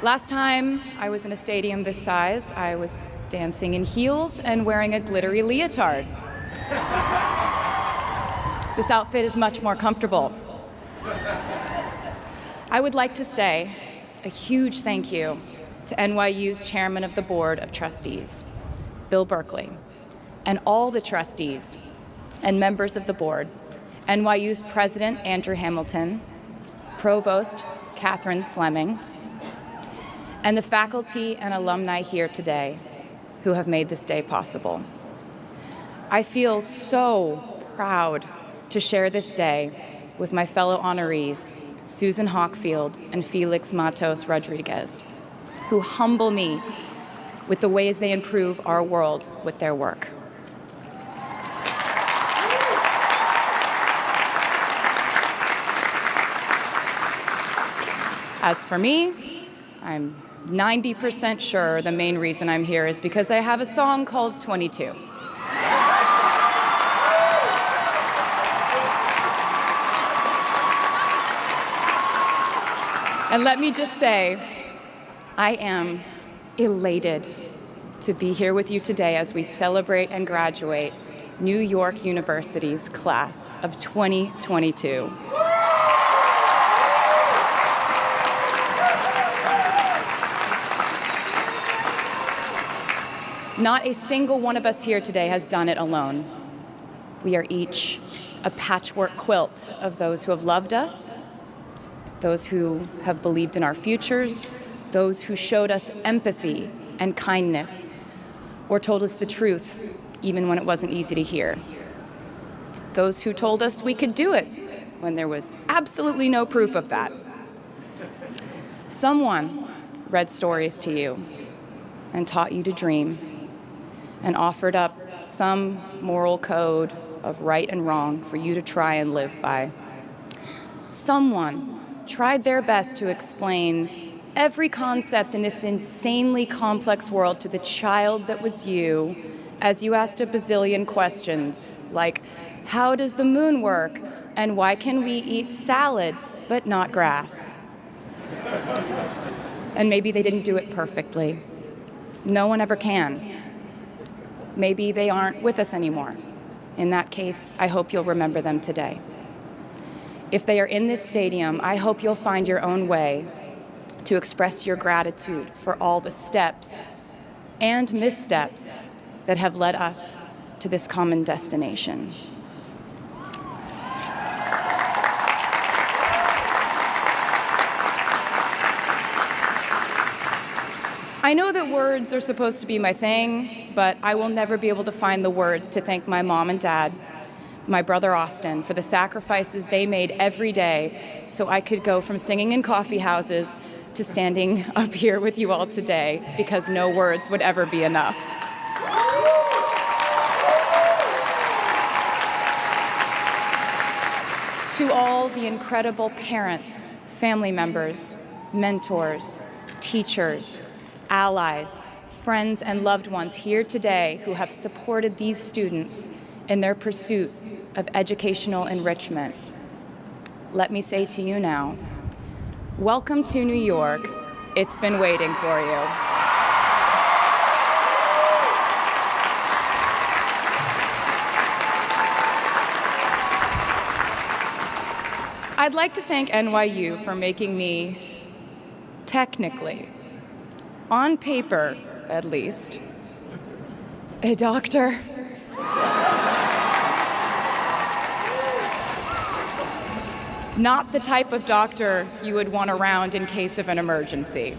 Last time I was in a stadium this size, I was dancing in heels and wearing a glittery leotard. This outfit is much more comfortable. I would like to say a huge thank you to NYU's Chairman of the Board of Trustees, Bill Berkeley, and all the trustees and members of the board, NYU's President Andrew Hamilton, Provost Catherine Fleming, and the faculty and alumni here today who have made this day possible. I feel so proud to share this day with my fellow honorees, Susan Hockfield and Felix Matos Rodriguez, who humble me with the ways they improve our world with their work. As for me, I'm 90% sure the main reason I'm here is because I have a song called 22. And let me just say, I am elated to be here with you today as we celebrate and graduate New York University's class of 2022. Not a single one of us here today has done it alone. We are each a patchwork quilt of those who have loved us, those who have believed in our futures, those who showed us empathy and kindness, or told us the truth, even when it wasn't easy to hear. Those who told us we could do it when there was absolutely no proof of that. Someone read stories to you and taught you to dream, and offered up some moral code of right and wrong for you to try and live by. Someone tried their best to explain every concept in this insanely complex world to the child that was you as you asked a bazillion questions, like, how does the moon work? And why can we eat salad but not grass? And maybe they didn't do it perfectly. No one ever can. Maybe they aren't with us anymore. In that case, I hope you'll remember them today. If they are in this stadium, I hope you'll find your own way to express your gratitude for all the steps and missteps that have led us to this common destination. I know that words are supposed to be my thing, but I will never be able to find the words to thank my mom and dad, my brother Austin, for the sacrifices they made every day so I could go from singing in coffee houses to standing up here with you all today, because no words would ever be enough. To all the incredible parents, family members, mentors, teachers, allies, friends, and loved ones here today who have supported these students in their pursuit of educational enrichment, let me say to you now, welcome to New York. It's been waiting for you. I'd like to thank NYU for making me, technically, on paper, at least, a doctor. Not the type of doctor you would want around in case of an emergency.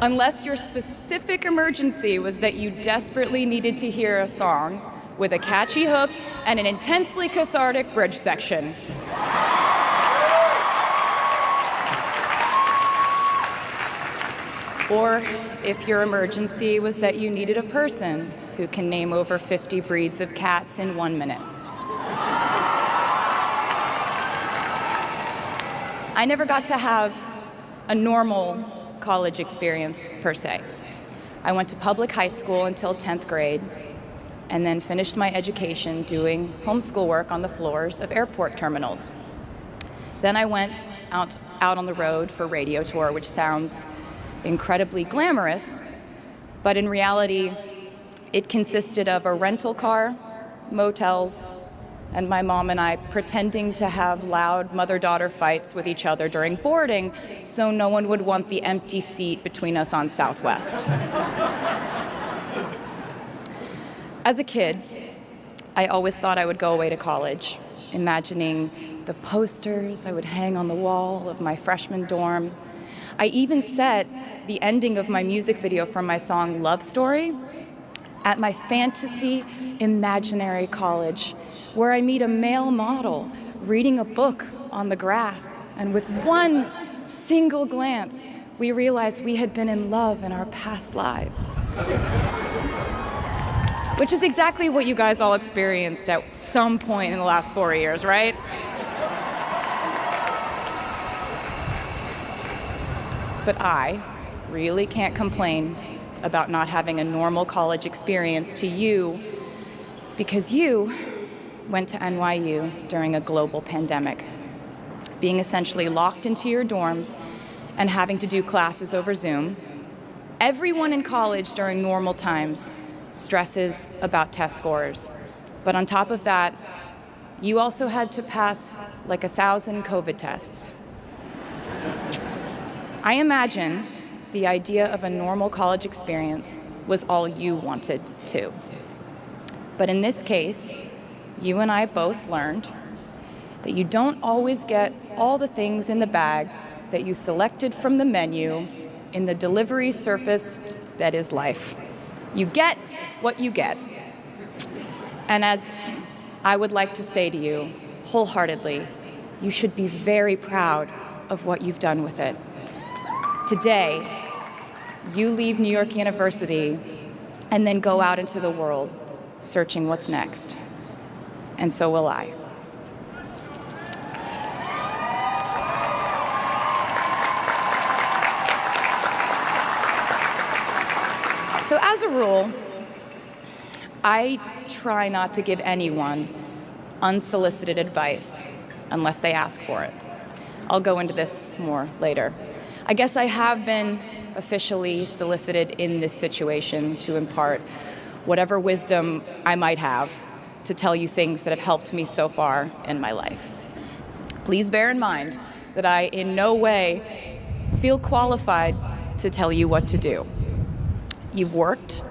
Unless your specific emergency was that you desperately needed to hear a song with a catchy hook and an intensely cathartic bridge section. Or if your emergency was that you needed a person who can name over 50 breeds of cats in 1 minute. I never got to have a normal college experience, per se. I went to public high school until 10th grade, and then finished my education doing homeschool work on the floors of airport terminals. Then I went out out on the road for radio tour, which sounds incredibly glamorous, but in reality, it consisted of a rental car, motels, and my mom and I pretending to have loud mother-daughter fights with each other during boarding so no one would want the empty seat between us on Southwest. As a kid, I always thought I would go away to college, imagining the posters I would hang on the wall of my freshman dorm. I even set the ending of my music video from my song Love Story at my fantasy imaginary college, where I meet a male model reading a book on the grass, and with one single glance, we realized we had been in love in our past lives. Which is exactly what you guys all experienced at some point in the last 4 years, right? But I really can't complain about not having a normal college experience to you, because you went to NYU during a global pandemic, being essentially locked into your dorms and having to do classes over Zoom. Everyone in college during normal times stresses about test scores. But on top of that, you also had to pass like 1,000 COVID tests. I imagine the idea of a normal college experience was all you wanted too. But in this case, you and I both learned that you don't always get all the things in the bag that you selected from the menu in the delivery service that is life. You get what you get. And as I would like to say to you wholeheartedly, you should be very proud of what you've done with it. Today, you leave New York University and then go out into the world searching what's next. And so will I. So as a rule, I try not to give anyone unsolicited advice unless they ask for it. I'll go into this more later. I guess I have been officially solicited in this situation to impart whatever wisdom I might have to tell you things that have helped me so far in my life. Please bear in mind that I in no way feel qualified to tell you what to do. You've worked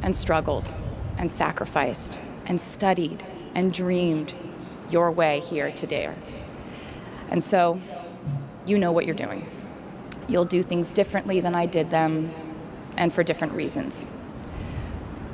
and struggled and sacrificed and studied and dreamed your way here today. And so you know what you're doing. You'll do things differently than I did them, and for different reasons.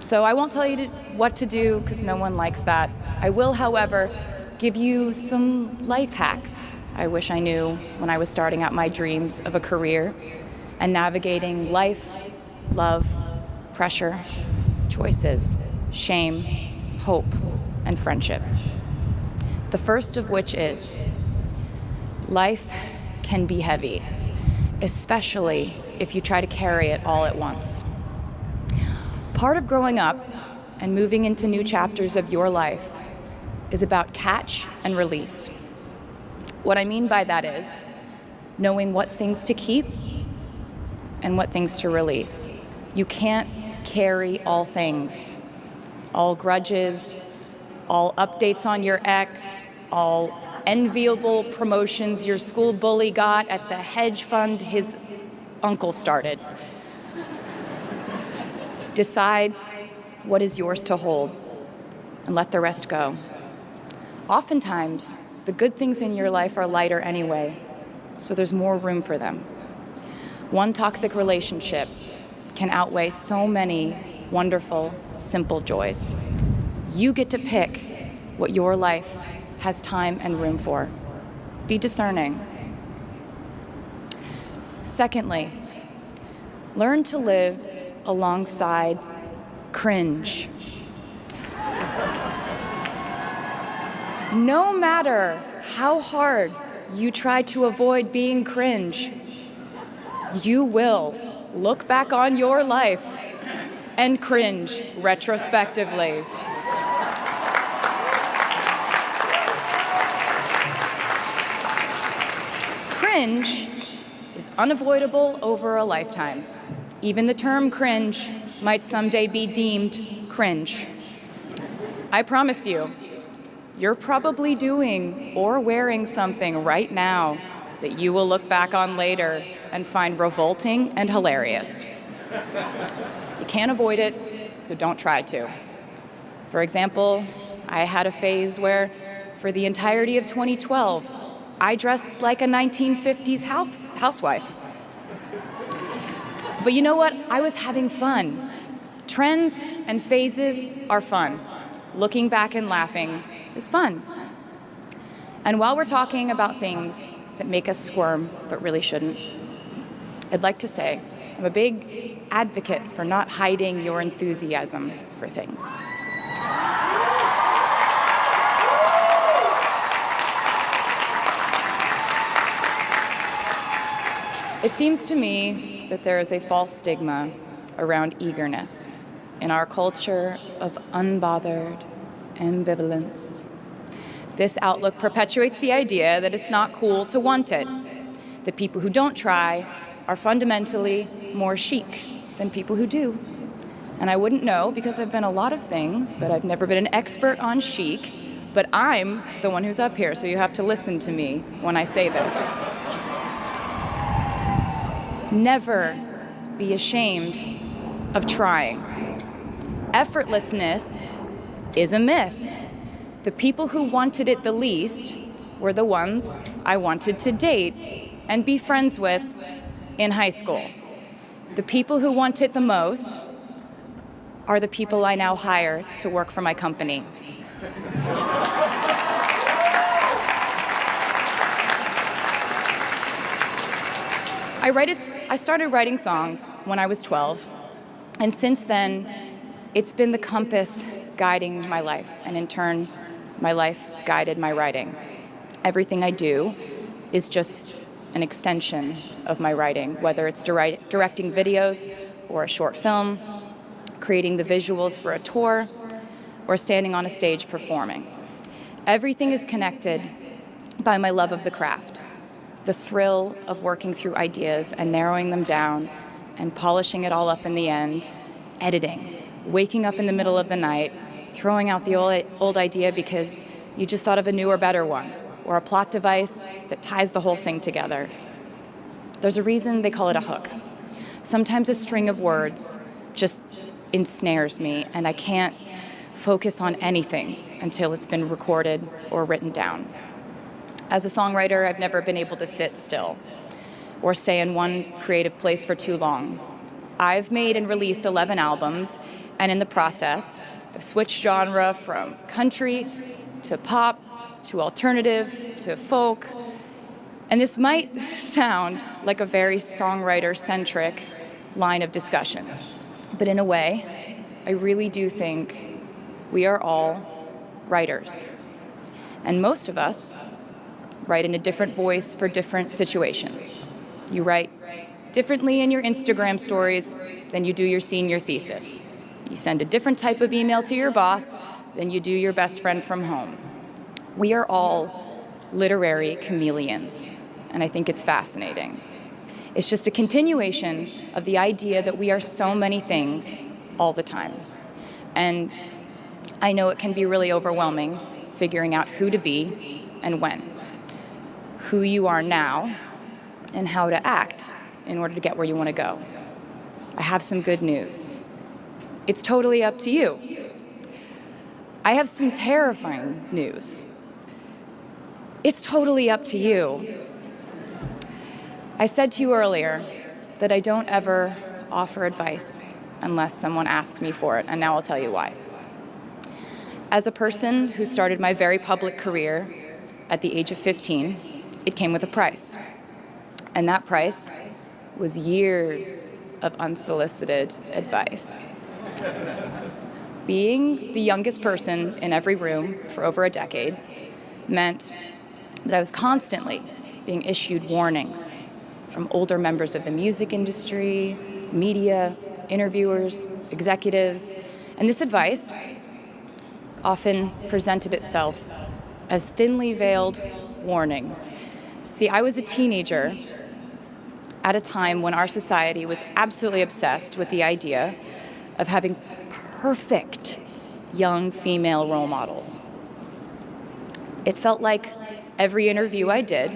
So I won't tell you what to do, because no one likes that. I will, however, give you some life hacks I wish I knew when I was starting out my dreams of a career and navigating life, love, pressure, choices, shame, hope, and friendship. The first of which is, life can be heavy, especially if you try to carry it all at once. Part of growing up and moving into new chapters of your life is about catch and release. What I mean by that is knowing what things to keep and what things to release. You can't carry all things, all grudges, all updates on your ex, all enviable promotions your school bully got at the hedge fund his uncle started. Decide what is yours to hold and let the rest go. Oftentimes, the good things in your life are lighter anyway, so there's more room for them. One toxic relationship can outweigh so many wonderful, simple joys. You get to pick what your life has time and room for. Be discerning. Secondly, learn to live alongside cringe. No matter how hard you try to avoid being cringe, you will look back on your life and cringe retrospectively. cringe is unavoidable over a lifetime. Even the term cringe might someday be deemed cringe. I promise you, you're probably doing or wearing something right now that you will look back on later and find revolting and hilarious. You can't avoid it, so don't try to. For example, I had a phase where, for the entirety of 2012, I dressed like a 1950s housewife. But you know what? I was having fun. Trends and phases are fun. Looking back and laughing is fun. And while we're talking about things that make us squirm but really shouldn't, I'd like to say I'm a big advocate for not hiding your enthusiasm for things. It seems to me that there is a false stigma around eagerness in our culture of unbothered ambivalence. This outlook perpetuates the idea that it's not cool to want it, that people who don't try are fundamentally more chic than people who do. And I wouldn't know because I've been a lot of things, but I've never been an expert on chic, but I'm the one who's up here, so you have to listen to me when I say this. Never be ashamed of trying. Effortlessness is a myth. The people who wanted it the least were the ones I wanted to date and be friends with in high school. The people who want it the most are the people I now hire to work for my company. I started writing songs when I was 12, and since then, it's been the compass guiding my life, and in turn, my life guided my writing. Everything I do is just an extension of my writing, whether it's directing videos or a short film, creating the visuals for a tour, or standing on a stage performing. Everything is connected by my love of the craft. The thrill of working through ideas and narrowing them down and polishing it all up in the end, editing, waking up in the middle of the night, throwing out the old idea because you just thought of a newer, better one, or a plot device that ties the whole thing together. There's a reason they call it a hook. Sometimes a string of words just ensnares me, and I can't focus on anything until it's been recorded or written down. As a songwriter, I've never been able to sit still or stay in one creative place for too long. I've made and released 11 albums, and in the process, I've switched genre from country to pop to alternative to folk. And this might sound like a very songwriter-centric line of discussion, but in a way, I really do think we are all writers. And most of us write in a different voice for different situations. You write differently in your Instagram stories than you do your senior thesis. You send a different type of email to your boss than you do your best friend from home. We are all literary chameleons, and I think it's fascinating. It's just a continuation of the idea that we are so many things all the time. And I know it can be really overwhelming figuring out who to be and when, who you are now, and how to act in order to get where you want to go. I have some good news. It's totally up to you. I have some terrifying news. It's totally up to you. I said to you earlier that I don't ever offer advice unless someone asks me for it, and now I'll tell you why. As a person who started my very public career at the age of 15, it came with a price. And that price was years of unsolicited advice. Being the youngest person in every room for over a decade meant that I was constantly being issued warnings from older members of the music industry, media, interviewers, executives, and this advice often presented itself as thinly veiled warnings, See, I was a teenager at a time when our society was absolutely obsessed with the idea of having perfect young female role models. It felt like every interview I did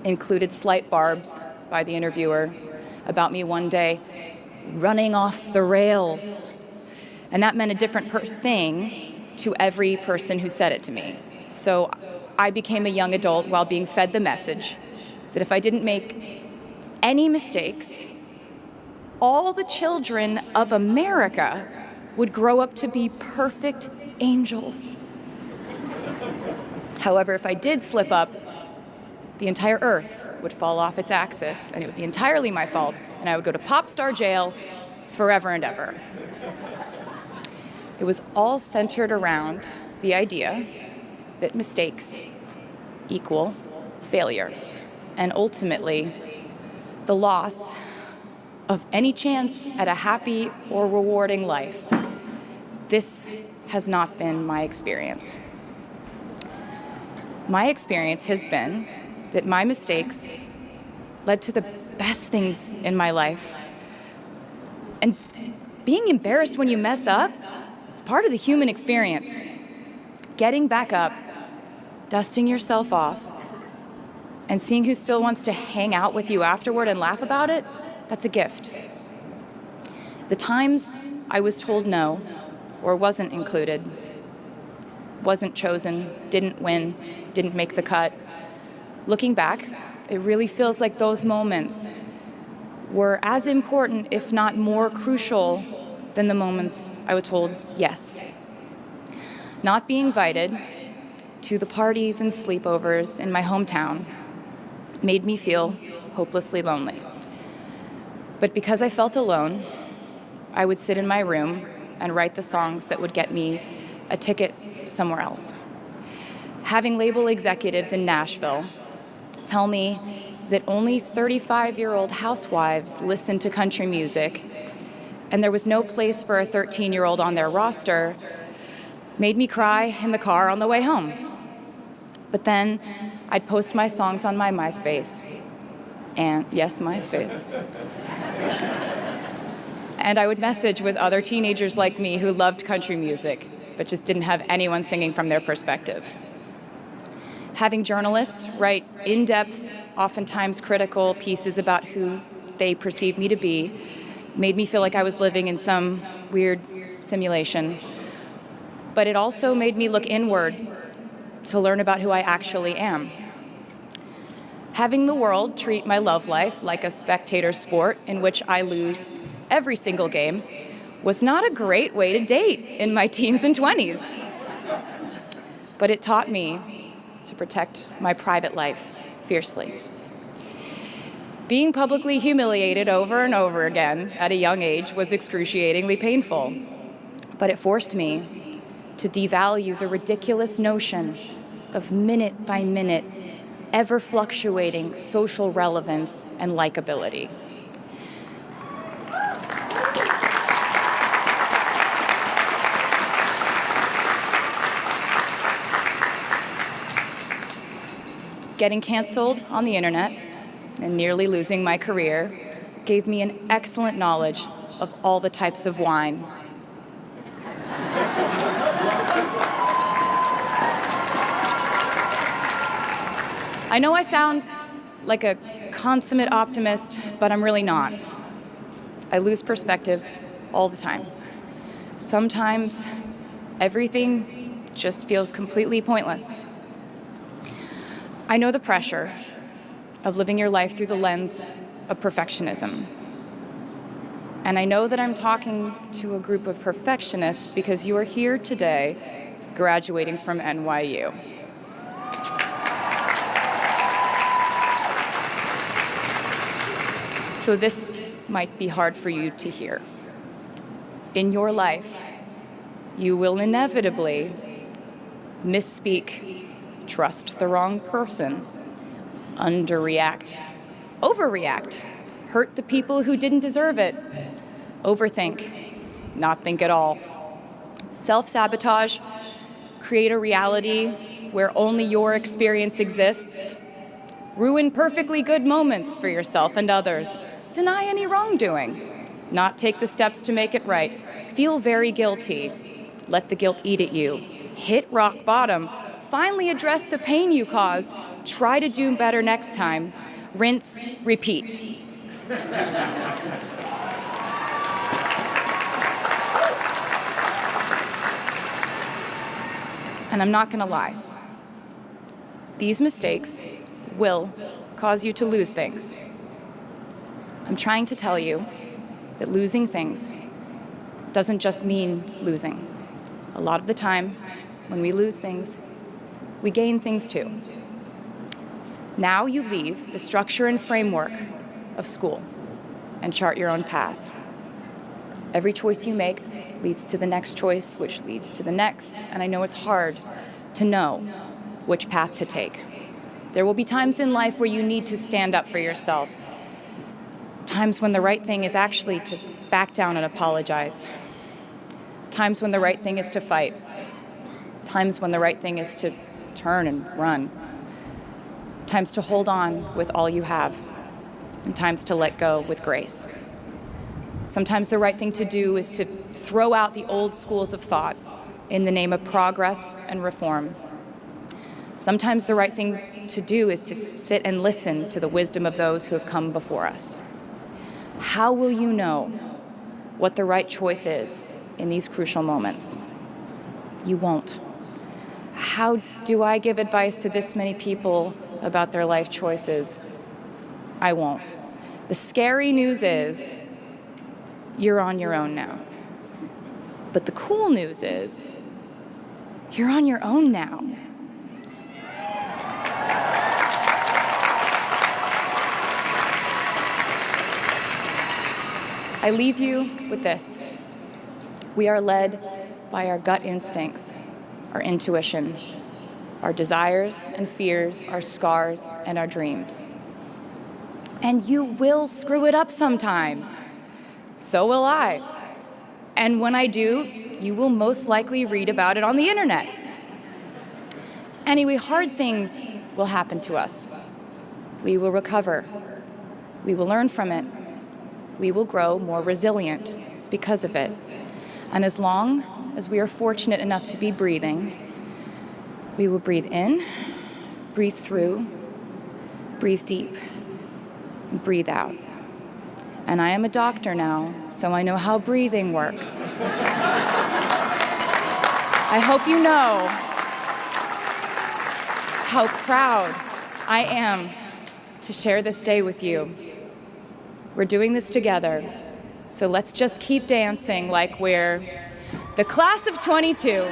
included slight barbs by the interviewer about me one day running off the rails. And that meant a different thing to every person who said it to me. So I became a young adult while being fed the message that if I didn't make any mistakes, all the children of America would grow up to be perfect angels. However, if I did slip up, the entire earth would fall off its axis, and it would be entirely my fault, and I would go to pop star jail forever and ever. It was all centered around the idea that mistakes equal failure, and ultimately the loss of any chance at a happy or rewarding life. This has not been my experience. My experience has been that my mistakes led to the best things in my life. And being embarrassed when you mess up, it's part of the human experience. Getting back up, dusting yourself off, and seeing who still wants to hang out with you afterward and laugh about it, that's a gift. The times I was told no, or wasn't included, wasn't chosen, didn't win, didn't make the cut, looking back, it really feels like those moments were as important, if not more crucial, than the moments I was told yes. Not being invited to the parties and sleepovers in my hometown made me feel hopelessly lonely. But because I felt alone, I would sit in my room and write the songs that would get me a ticket somewhere else. Having label executives in Nashville tell me that only 35-year-old housewives listen to country music, and there was no place for a 13-year-old on their roster, made me cry in the car on the way home. But then I'd post my songs on my MySpace, and yes, MySpace. And I would message with other teenagers like me who loved country music, but just didn't have anyone singing from their perspective. Having journalists write in-depth, oftentimes critical pieces about who they perceived me to be made me feel like I was living in some weird simulation. But it also made me look inward to learn about who I actually am. Having the world treat my love life like a spectator sport in which I lose every single game was not a great way to date in my teens and 20s. But it taught me to protect my private life fiercely. Being publicly humiliated over and over again at a young age was excruciatingly painful, but it forced me to devalue the ridiculous notion of minute-by-minute, ever-fluctuating social relevance and likability. Getting canceled on the internet and nearly losing my career gave me an excellent knowledge of all the types of wine. I know I sound like a consummate optimist, but I'm really not. I lose perspective all the time. Sometimes everything just feels completely pointless. I know the pressure of living your life through the lens of perfectionism. And I know that I'm talking to a group of perfectionists because you are here today graduating from NYU. So this might be hard for you to hear. In your life, you will inevitably misspeak, trust the wrong person, underreact, overreact, hurt the people who didn't deserve it, overthink, not think at all, self-sabotage, create a reality where only your experience exists, ruin perfectly good moments for yourself and others, deny any wrongdoing, not take the steps to make it right, feel very guilty, let the guilt eat at you, hit rock bottom, finally address the pain you caused, try to do better next time, rinse, repeat. And I'm not going to lie. These mistakes will cause you to lose things. I'm trying to tell you that losing things doesn't just mean losing. A lot of the time, when we lose things, we gain things too. Now you leave the structure and framework of school and chart your own path. Every choice you make leads to the next choice, which leads to the next, and I know it's hard to know which path to take. There will be times in life where you need to stand up for yourself. Times when the right thing is actually to back down and apologize. Times when the right thing is to fight. Times when the right thing is to turn and run. Times to hold on with all you have. And times to let go with grace. Sometimes the right thing to do is to throw out the old schools of thought in the name of progress and reform. Sometimes the right thing to do is to sit and listen to the wisdom of those who have come before us. How will you know what the right choice is in these crucial moments? You won't. How do I give advice to this many people about their life choices? I won't. The scary news is you're on your own now. But the cool news is you're on your own now. I leave you with this. We are led by our gut instincts, our intuition, our desires and fears, our scars and our dreams. And you will screw it up sometimes. So will I. And when I do, you will most likely read about it on the internet. Anyway, hard things will happen to us. We will recover. We will learn from it. We will grow more resilient because of it. And as long as we are fortunate enough to be breathing, we will breathe in, breathe through, breathe deep, and breathe out. And I am a doctor now, so I know how breathing works. I hope you know how proud I am to share this day with you. We're doing this together, so let's just keep dancing like we're the class of 22.